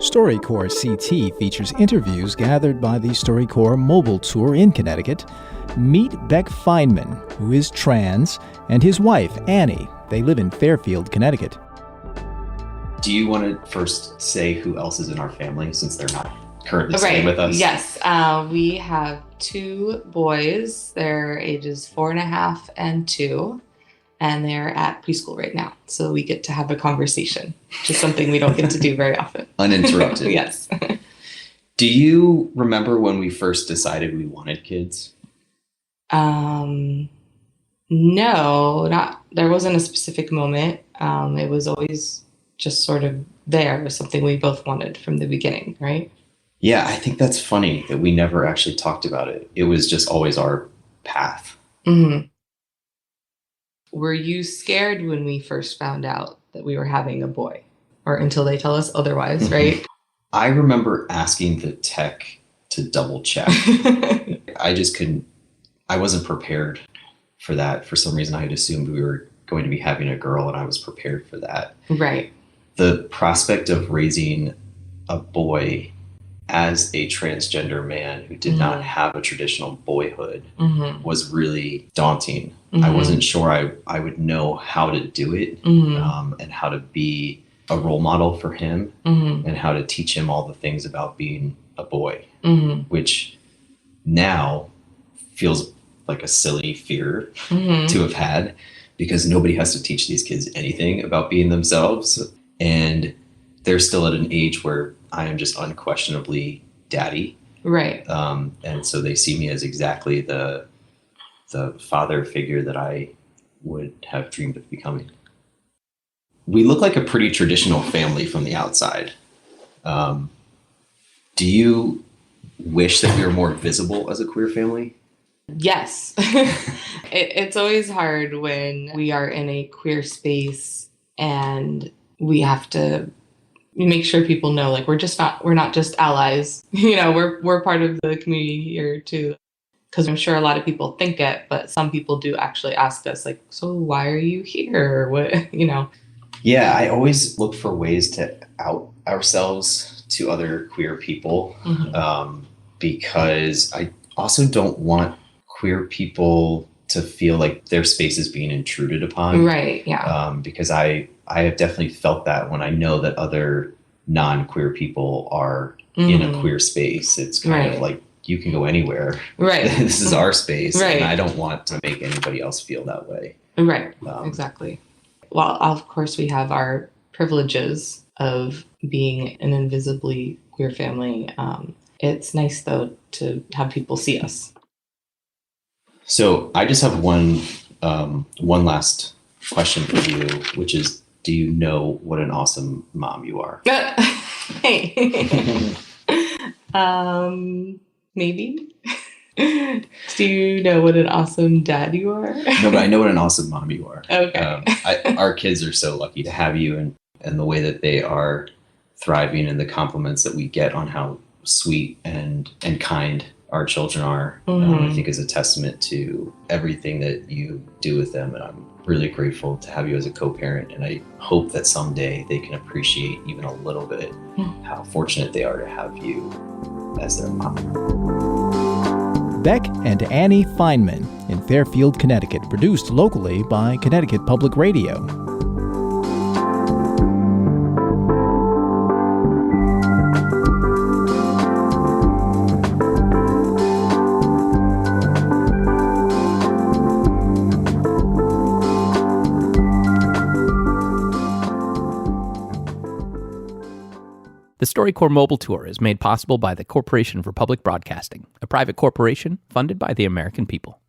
StoryCorps CT features interviews gathered by the StoryCorps Mobile Tour in Connecticut. Meet Beck Fineman, who is trans, and his wife, Annie. They live in Fairfield, Connecticut. Do you want to first say who else is in our family since they're not currently staying with us? Yes. We have 2 boys. They're ages 4.5 and 2. And they're at preschool right now. So we get to have a conversation, which is something we don't get to do very often. Uninterrupted. Yes. Do you remember when we first decided we wanted kids? No, there wasn't a specific moment. It was always just sort of there. It was something we both wanted from the beginning, right? Yeah, I think that's funny that we never actually talked about it. It was just always our path. Mm-hmm. Were you scared when we first found out that we were having a boy? Or until they tell us otherwise, right? I remember asking the tech to double check. I wasn't prepared for that. For some reason, I had assumed we were going to be having a girl, and I was prepared for that. Right. The prospect of raising a boy as a transgender man who did not have a traditional boyhood was really daunting. I wasn't sure I would know how to do it and how to be a role model for him and how to teach him all the things about being a boy, which now feels like a silly fear to have had because nobody has to teach these kids anything about being themselves. And they're still at an age where I am just unquestionably daddy. Right. And so they see me as exactly the father figure that I would have dreamed of becoming. We look like a pretty traditional family from the outside. Do you wish that we were more visible as a queer family? Yes. It's always hard when we are in a queer space and we have to make sure people know, like, we're not just allies, we're part of the community here too. Because I'm sure a lot of people think it, but some people do actually ask us, like, so why are you here? What, Yeah, I always look for ways to out ourselves to other queer people because I also don't want queer people to feel like their space is being intruded upon. Right, yeah. Because I have definitely felt that when I know that other non-queer people are in a queer space. It's kind of like, you can go anywhere. Right. This is our space. Right. And I don't want to make anybody else feel that way. Right, exactly. Well, of course, we have our privileges of being an invisibly queer family. It's nice, though, to have people see us. So I just have one last question for you, which is, do you know what an awesome mom you are? Hey. Maybe. Do you know what an awesome dad you are? No, but I know what an awesome mom you are. Okay. Our kids are so lucky to have you and the way that they are thriving and the compliments that we get on how sweet and kind our children are, I think is a testament to everything that you do with them. And I'm really grateful to have you as a co-parent. And I hope that someday they can appreciate even a little bit how fortunate they are to have you as their mom. Beck and Annie Fineman in Fairfield, Connecticut, produced locally by Connecticut Public Radio. The StoryCorps Mobile Tour is made possible by the Corporation for Public Broadcasting, a private corporation funded by the American people.